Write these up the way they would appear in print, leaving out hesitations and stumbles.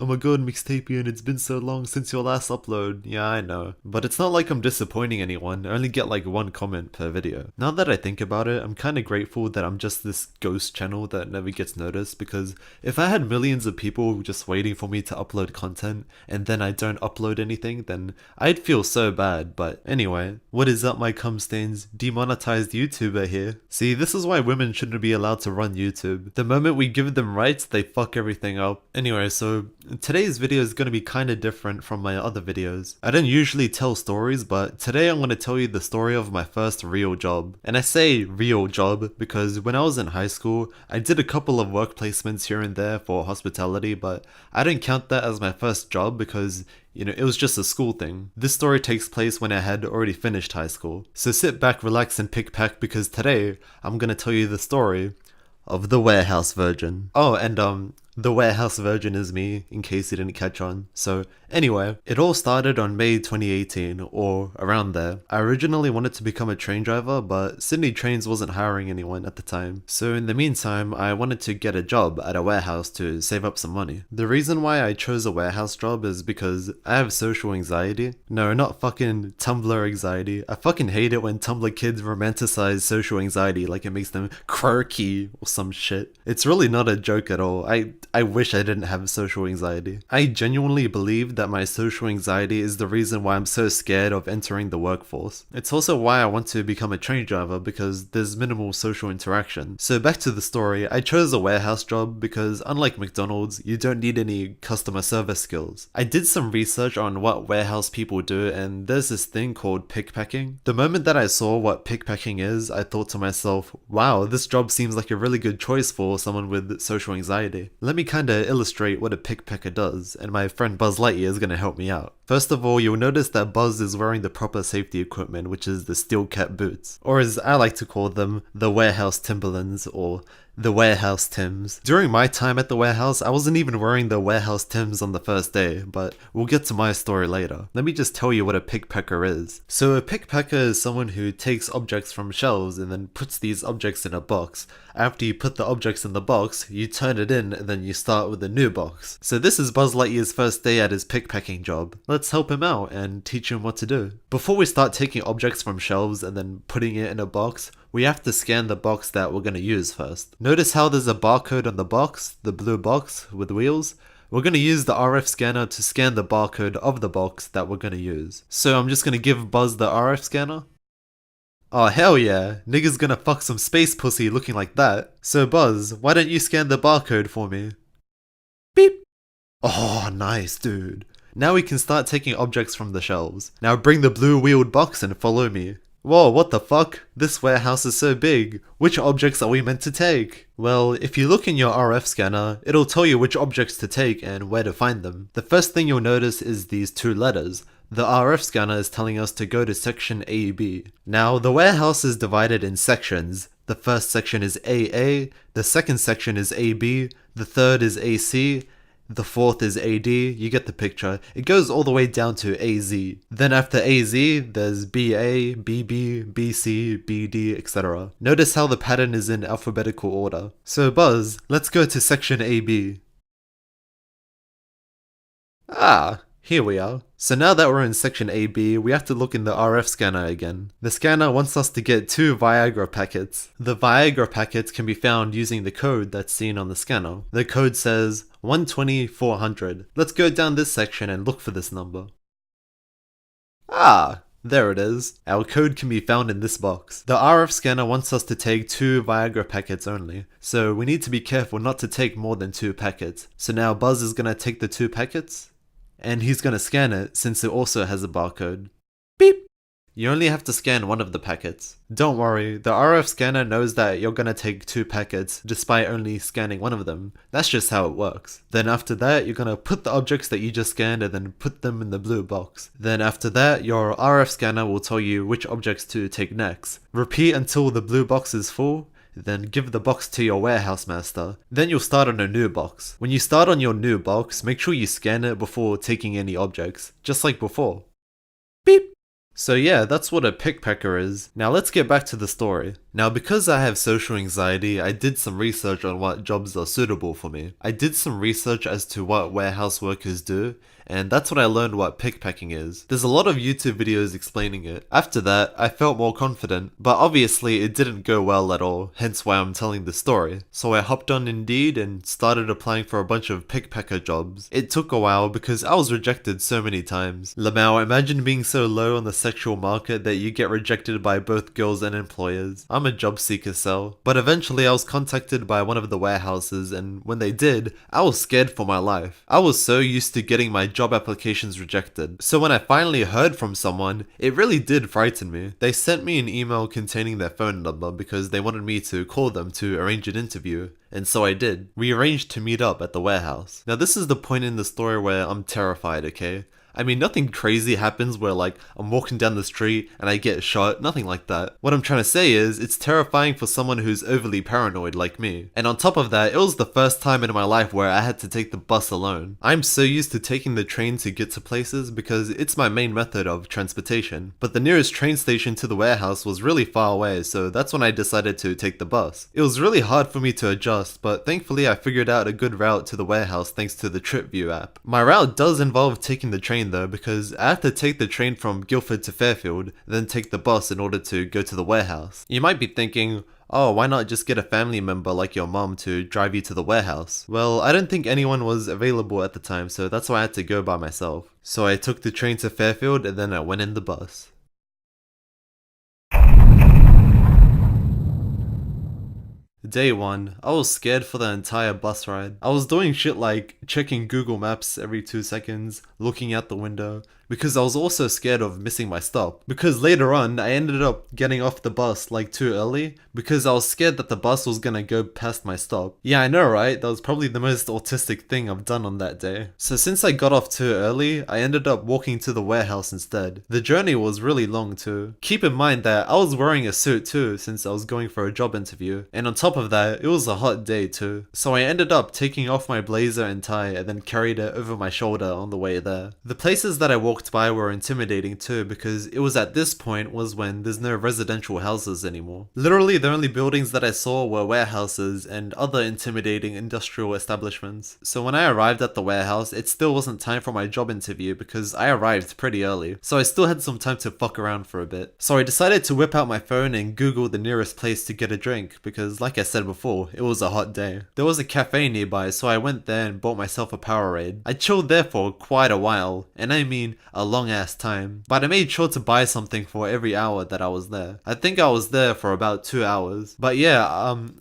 "Oh my god, Mixtapian, it's been so long since your last upload." Yeah, I know. But it's not like I'm disappointing anyone. I only get like one comment per video. Now that I think about it, I'm kinda grateful that I'm just this ghost channel that never gets noticed, because if I had millions of people just waiting for me to upload content and then I don't upload anything, then I'd feel so bad. But anyway, what is up, my cum stains? Demonetized YouTuber here. See, this is why women shouldn't be allowed to run YouTube. The moment we give them rights, they fuck everything up. Anyway, so today's video is going to be kind of different from my other videos. I don't usually tell stories, but today I'm going to tell you the story of my first real job. And I say real job because when I was in high school, I did a couple of work placements here and there for hospitality, but I don't count that as my first job because it was just a school thing. This story takes place when I had already finished high school. So sit back, relax, and pick pack because today I'm gonna tell you the story of the warehouse virgin. Oh, and the warehouse virgin is me, in case you didn't catch on. So anyway, it all started on May 2018, or around there. I originally wanted to become a train driver, but Sydney Trains wasn't hiring anyone at the time. So in the meantime, I wanted to get a job at a warehouse to save up some money. The reason why I chose a warehouse job is because I have social anxiety. No, not fucking Tumblr anxiety. I fucking hate it when Tumblr kids romanticize social anxiety like it makes them quirky or some shit. It's really not a joke at all. I wish I didn't have social anxiety. I genuinely believe that my social anxiety is the reason why I'm so scared of entering the workforce. It's also why I want to become a train driver, because there's minimal social interaction. So back to the story, I chose a warehouse job because unlike McDonald's, you don't need any customer service skills. I did some research on what warehouse people do, and there's this thing called pickpacking. The moment that I saw what pickpacking is, I thought to myself, wow, this job seems like a really good choice for someone with social anxiety. Let me kinda illustrate what a pickpacker does, and my friend Buzz Lightyear is gonna help me out. First of all, you'll notice that Buzz is wearing the proper safety equipment, which is the steel cap boots, or as I like to call them, the warehouse Timberlands, or the warehouse Tims. During my time at the warehouse, I wasn't even wearing the warehouse Tims on the first day, but we'll get to my story later. Let me just tell you what a pickpacker is. So a pickpacker is someone who takes objects from shelves and then puts these objects in a box. After you put the objects in the box, you turn it in and then you start with a new box. So this is Buzz Lightyear's first day at his pickpacking job. Let's help him out and teach him what to do. Before we start taking objects from shelves and then putting it in a box, we have to scan the box that we're going to use first. Notice how there's a barcode on the box, the blue box with wheels? We're going to use the RF scanner to scan the barcode of the box that we're going to use. So I'm just going to give Buzz the RF scanner. Oh hell yeah, nigga's gonna fuck some space pussy looking like that. So Buzz, why don't you scan the barcode for me? Beep! Oh nice dude. Now we can start taking objects from the shelves. Now bring the blue wheeled box and follow me. Whoa, what the fuck? This warehouse is so big. Which objects are we meant to take? Well, if you look in your RF scanner, it'll tell you which objects to take and where to find them. The first thing you'll notice is these two letters. The RF scanner is telling us to go to section AB. Now, the warehouse is divided in sections. The first section is AA, the second section is AB, the third is AC, the fourth is AD, you get the picture. It goes all the way down to AZ. Then after AZ, there's BA, BB, BC, BD, etc. Notice how the pattern is in alphabetical order. So Buzz, let's go to section AB. Ah! Here we are. So now that we're in section AB, we have to look in the RF scanner again. The scanner wants us to get 2 Viagra packets. The Viagra packets can be found using the code that's seen on the scanner. The code says 120-400. Let's go down this section and look for this number. Ah! There it is. Our code can be found in this box. The RF scanner wants us to take 2 Viagra packets only, so we need to be careful not to take more than 2 packets. So now Buzz is gonna take the 2 packets, and he's gonna scan it since it also has a barcode. Beep! You only have to scan one of the packets. Don't worry, the RF scanner knows that you're gonna take 2 packets despite only scanning one of them. That's just how it works. Then after that, you're gonna put the objects that you just scanned and then put them in the blue box. Then after that, your RF scanner will tell you which objects to take next. Repeat until the blue box is full, then give the box to your warehouse master. Then you'll start on a new box. When you start on your new box, make sure you scan it before taking any objects, just like before. Beep! So yeah, that's what a pickpacker is. Now let's get back to the story. Now, because I have social anxiety, I did some research on what jobs are suitable for me. I did some research as to what warehouse workers do, and that's when I learned what pickpacking is. There's a lot of YouTube videos explaining it. After that, I felt more confident, but obviously it didn't go well at all, hence why I'm telling the story. So I hopped on Indeed and started applying for a bunch of pickpacker jobs. It took a while because I was rejected so many times. Lamau, imagine being so low on the sexual market that you get rejected by both girls and employers. I'm a job seeker cell. But eventually I was contacted by one of the warehouses, and when they did, I was scared for my life. I was so used to getting my job applications rejected. So when I finally heard from someone, it really did frighten me. They sent me an email containing their phone number because they wanted me to call them to arrange an interview. And so I did. We arranged to meet up at the warehouse. Now this is the point in the story where I'm terrified, okay? I mean, nothing crazy happens where like I'm walking down the street and I get shot, nothing like that. What I'm trying to say is it's terrifying for someone who's overly paranoid like me. And on top of that, it was the first time in my life where I had to take the bus alone. I'm so used to taking the train to get to places because it's my main method of transportation. But the nearest train station to the warehouse was really far away, so that's when I decided to take the bus. It was really hard for me to adjust, but thankfully I figured out a good route to the warehouse thanks to the TripView app. My route does involve taking the train though, because I have to take the train from Guildford to Fairfield, then take the bus in order to go to the warehouse. You might be thinking, oh, why not just get a family member like your mom to drive you to the warehouse? Well, I don't think anyone was available at the time, so that's why I had to go by myself. So I took the train to Fairfield and then I went in the bus. Day 1, I was scared for the entire bus ride. I was doing shit like checking Google Maps every 2 seconds, looking out the window, because I was also scared of missing my stop. Because later on, I ended up getting off the bus like too early, because I was scared that the bus was gonna go past my stop. Yeah, I know, right? That was probably the most autistic thing I've done on that day. So since I got off too early, I ended up walking to the warehouse instead. The journey was really long too. Keep in mind that I was wearing a suit too, since I was going for a job interview. And on top of that, it was a hot day too. So I ended up taking off my blazer and tie and then carried it over my shoulder on the way there. The places that I walked by were intimidating too, because it was at this point was when there's no residential houses anymore. Literally the only buildings that I saw were warehouses and other intimidating industrial establishments. So when I arrived at the warehouse, it still wasn't time for my job interview because I arrived pretty early. So I still had some time to fuck around for a bit. So I decided to whip out my phone and Google the nearest place to get a drink because like I said before, it was a hot day. There was a cafe nearby, so I went there and bought myself a Powerade. I chilled there for quite a while, and I mean a long ass time. But I made sure to buy something for every hour that I was there. I think I was there for about 2 hours. But yeah,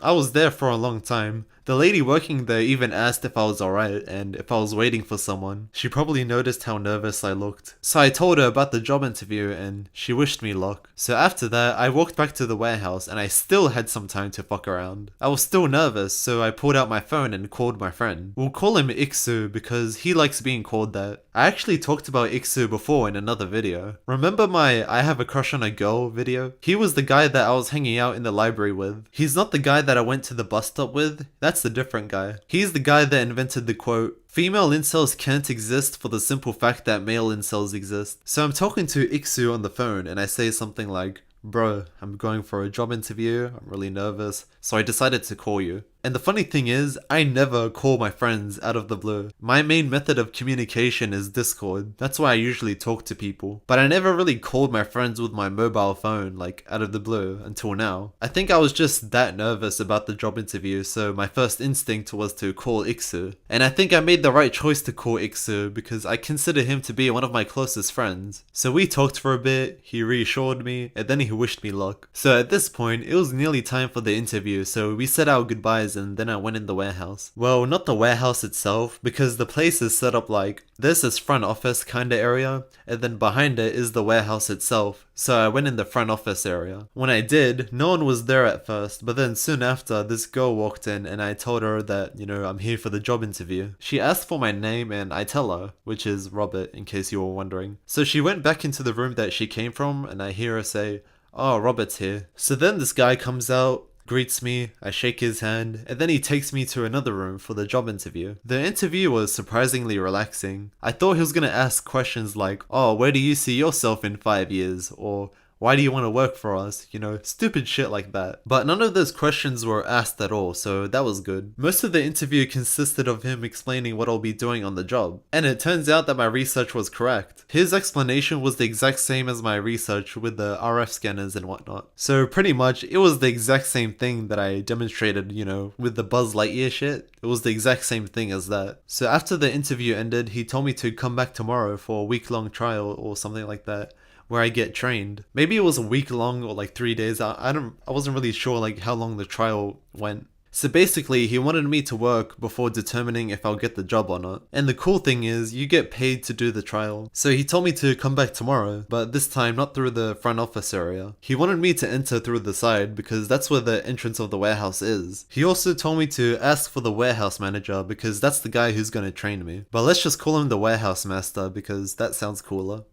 I was there for a long time. The lady working there even asked if I was alright and if I was waiting for someone. She probably noticed how nervous I looked. So I told her about the job interview and she wished me luck. So after that, I walked back to the warehouse and I still had some time to fuck around. I was still nervous, so I pulled out my phone and called my friend. We'll call him Iksu because he likes being called that. I actually talked about Iksu before in another video. Remember my I have a crush on a girl video? He was the guy that I was hanging out in the library with. He's not the guy that I went to the bus stop with. That's the different guy. He's the guy that invented the quote, "Female incels can't exist for the simple fact that male incels exist." So I'm talking to Iksu on the phone and I say something like, "Bro, I'm going for a job interview, I'm really nervous, so I decided to call you." And the funny thing is, I never call my friends out of the blue. My main method of communication is Discord. That's why I usually talk to people. But I never really called my friends with my mobile phone, like out of the blue, until now. I think I was just that nervous about the job interview, so my first instinct was to call Iksu. And I think I made the right choice to call Iksu because I consider him to be one of my closest friends. So we talked for a bit, he reassured me, and then he wished me luck. So at this point, it was nearly time for the interview, so we said our goodbyes and then I went in the warehouse. Well, not the warehouse itself, because the place is set up like, there's this front office kinda area, and then behind it is the warehouse itself. So I went in the front office area. When I did, no one was there at first, but then soon after, this girl walked in and I told her that, I'm here for the job interview. She asked for my name and I tell her, which is Robert, in case you were wondering. So she went back into the room that she came from and I hear her say, "Oh, Robert's here." So then this guy comes out, greets me, I shake his hand, and then he takes me to another room for the job interview. The interview was surprisingly relaxing. I thought he was gonna ask questions like, "Oh, where do you see yourself in 5 years?" or Why do you want to work for us? You know, stupid shit like that. But none of those questions were asked at all, so that was good. Most of the interview consisted of him explaining what I'll be doing on the job. And it turns out that my research was correct. His explanation was the exact same as my research with the RF scanners and whatnot. So pretty much, it was the exact same thing that I demonstrated, you know, with the Buzz Lightyear shit. It was the exact same thing as that. So after the interview ended, he told me to come back tomorrow for a week-long trial or something like that, where I get trained. Maybe it was a week long or like 3 days. I wasn't really sure like how long the trial went. So basically, he wanted me to work before determining if I'll get the job or not. And the cool thing is, you get paid to do the trial. So he told me to come back tomorrow, but this time not through the front office area. He wanted me to enter through the side because that's where the entrance of the warehouse is. He also told me to ask for the warehouse manager because that's the guy who's gonna train me. But let's just call him the warehouse master because that sounds cooler.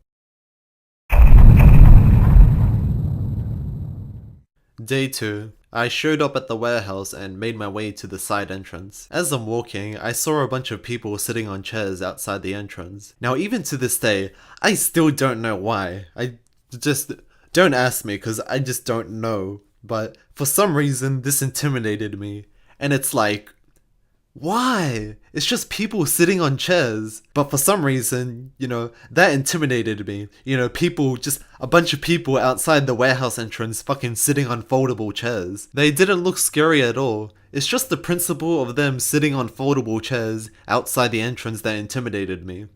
Day 2. I showed up at the warehouse and made my way to the side entrance. As I'm walking, I saw a bunch of people sitting on chairs outside the entrance. Now even to this day, I still don't know why. I just... Don't ask me because I just don't know. But for some reason, this intimidated me. And it's like... Why? It's just people sitting on chairs. But for some reason, you know, that intimidated me. You know, just a bunch of people outside the warehouse entrance fucking sitting on foldable chairs. They didn't look scary at all. It's just the principle of them sitting on foldable chairs outside the entrance that intimidated me.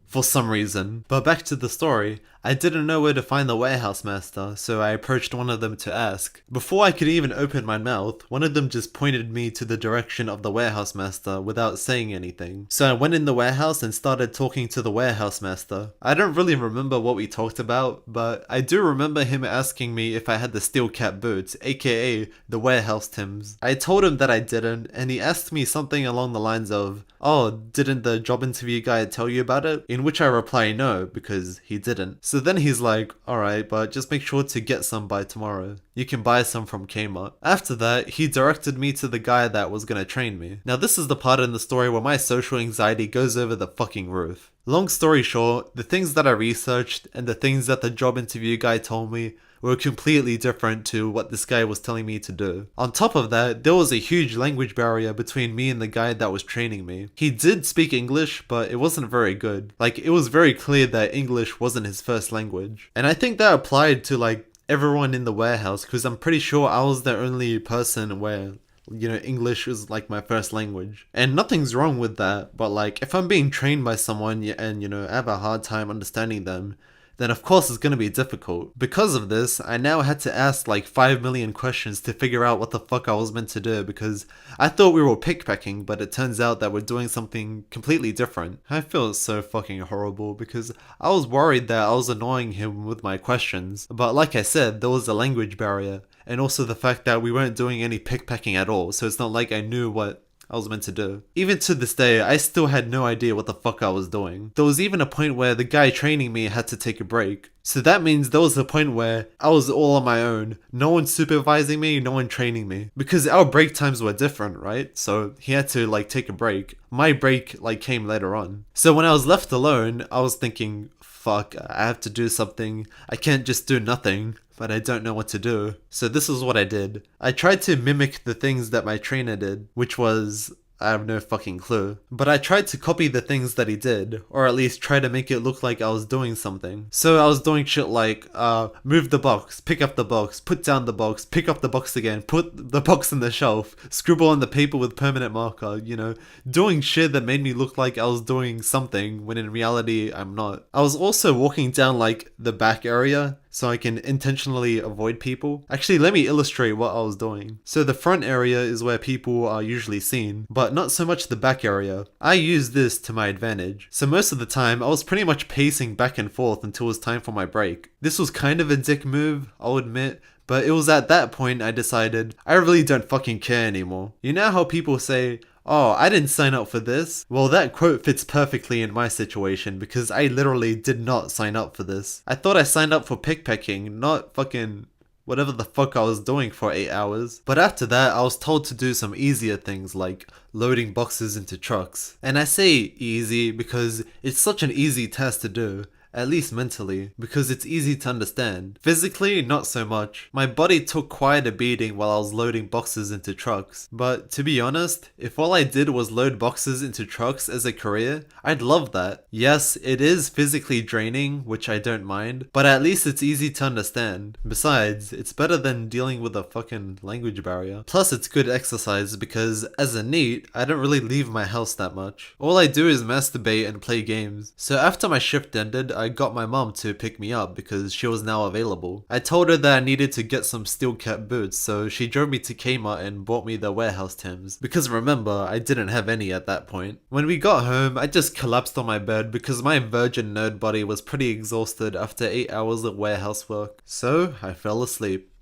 For some reason. But back to the story, I didn't know where to find the warehouse master, so I approached one of them to ask. Before I could even open my mouth, one of them just pointed me to the direction of the warehouse master without saying anything. So I went in the warehouse and started talking to the warehouse master. I don't really remember what we talked about, but I do remember him asking me if I had the steel cap boots, aka the warehouse Tims. I told him that I didn't, and he asked me something along the lines of, "Oh, didn't the job interview guy tell you about it?" In which I reply no, because he didn't. So then he's like, "Alright, but just make sure to get some by tomorrow. You can buy some from Kmart." After that, he directed me to the guy that was gonna train me. Now this is the part in the story where my social anxiety goes over the fucking roof. Long story short, the things that I researched and the things that the job interview guy told me were completely different to what this guy was telling me to do. On top of that, there was a huge language barrier between me and the guy that was training me. He did speak English, but it wasn't very good. Like, it was very clear that English wasn't his first language. And I think that applied to like everyone in the warehouse, because I'm pretty sure I was the only person where, you know, English is like my first language. And nothing's wrong with that, but like if I'm being trained by someone and, you know, I have a hard time understanding them, then of course it's gonna be difficult. Because of this, I now had to ask like 5 million questions to figure out what the fuck I was meant to do, because I thought we were pickpacking, but it turns out that we're doing something completely different. I feel so fucking horrible because I was worried that I was annoying him with my questions, but like I said, there was a language barrier, and also the fact that we weren't doing any pickpacking at all, so it's not like I knew what I was meant to do. Even to this day, I still had no idea what the fuck I was doing. There was even a point where the guy training me had to take a break. So that means there was a point where I was all on my own. No one supervising me, no one training me. Because our break times were different, right? So he had to like take a break. My break like came later on. So when I was left alone, I was thinking, fuck, I have to do something. I can't just do nothing. But I don't know what to do. So this is what I did. I tried to mimic the things that my trainer did, which was, I have no fucking clue. But I tried to copy the things that he did, or at least try to make it look like I was doing something. So I was doing shit like, move the box, pick up the box, put down the box, pick up the box again, put the box in the shelf, scribble on the paper with permanent marker, you know, doing shit that made me look like I was doing something when in reality I'm not. I was also walking down like the back area, so I can intentionally avoid people. Actually, let me illustrate what I was doing. So the front area is where people are usually seen, but not so much the back area. I use this to my advantage. So most of the time, I was pretty much pacing back and forth until it was time for my break. This was kind of a dick move, I'll admit, but it was at that point I decided, I really don't fucking care anymore. You know how people say, "Oh, I didn't sign up for this"? Well, that quote fits perfectly in my situation because I literally did not sign up for this. I thought I signed up for pickpacking, not fucking whatever the fuck I was doing for 8 hours. But after that, I was told to do some easier things like loading boxes into trucks. And I say easy because it's such an easy task to do. at least mentally, because it's easy to understand. Physically, not so much. My body took quite a beating while I was loading boxes into trucks, but to be honest, if all I did was load boxes into trucks as a career, I'd love that. Yes, it is physically draining, which I don't mind, but at least it's easy to understand. Besides, it's better than dealing with a fucking language barrier. Plus, it's good exercise because, as a NEET, I don't really leave my house that much. All I do is masturbate and play games. So after my shift ended, I got my mom to pick me up because she was now available. I told her that I needed to get some steel cap boots, so she drove me to Kmart and bought me the warehouse Tims. Because remember, I didn't have any at that point. When we got home, I just collapsed on my bed because my virgin nerd body was pretty exhausted after 8 hours of warehouse work. So I fell asleep.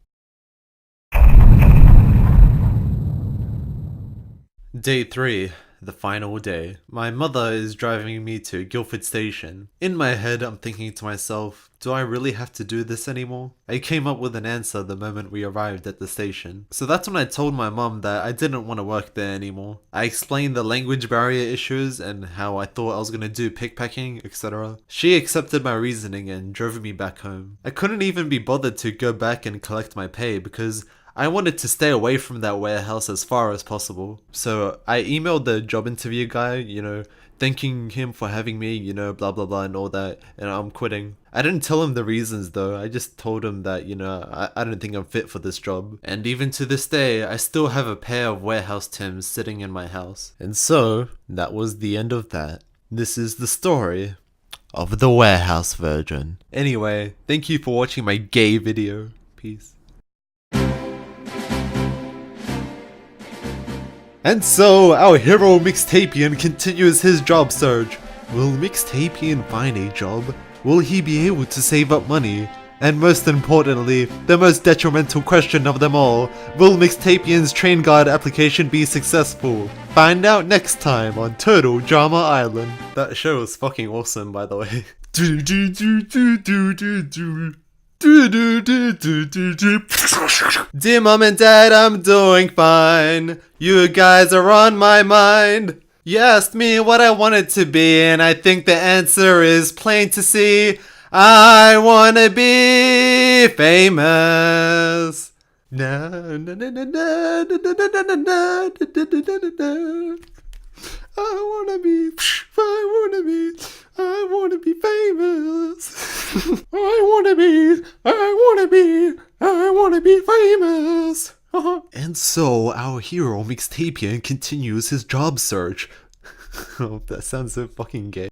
Day 3. The final day. My mother is driving me to Guildford Station. In my head, I'm thinking to myself, do I really have to do this anymore? I came up with an answer the moment we arrived at the station. So that's when I told my mum that I didn't want to work there anymore. I explained the language barrier issues and how I thought I was gonna do pickpacking, etc. She accepted my reasoning and drove me back home. I couldn't even be bothered to go back and collect my pay because I wanted to stay away from that warehouse as far as possible. So I emailed the job interview guy, thanking him for having me, blah blah blah and all that, and I'm quitting. I didn't tell him the reasons though, I just told him that, I don't think I'm fit for this job. And even to this day, I still have a pair of warehouse Tims sitting in my house. And so, that was the end of that. This is the story of the warehouse virgin. Anyway, thank you for watching my gay video. Peace. And so, our hero Mixtapian continues his job search. Will Mixtapian find a job? Will he be able to save up money? And most importantly, the most detrimental question of them all, will Mixtapian's Train Guard application be successful? Find out next time on Turtle Drama Island. That show was fucking awesome, by the way. Dear mom and dad, I'm doing fine. You guys are on my mind. You asked me what I wanted to be, and I think the answer is plain to see. I wanna be famous. Na na na na na na na na na na. I wanna be famous. I wanna be famous. And so our hero Mixtapian continues his job search. Oh, that sounds so fucking gay.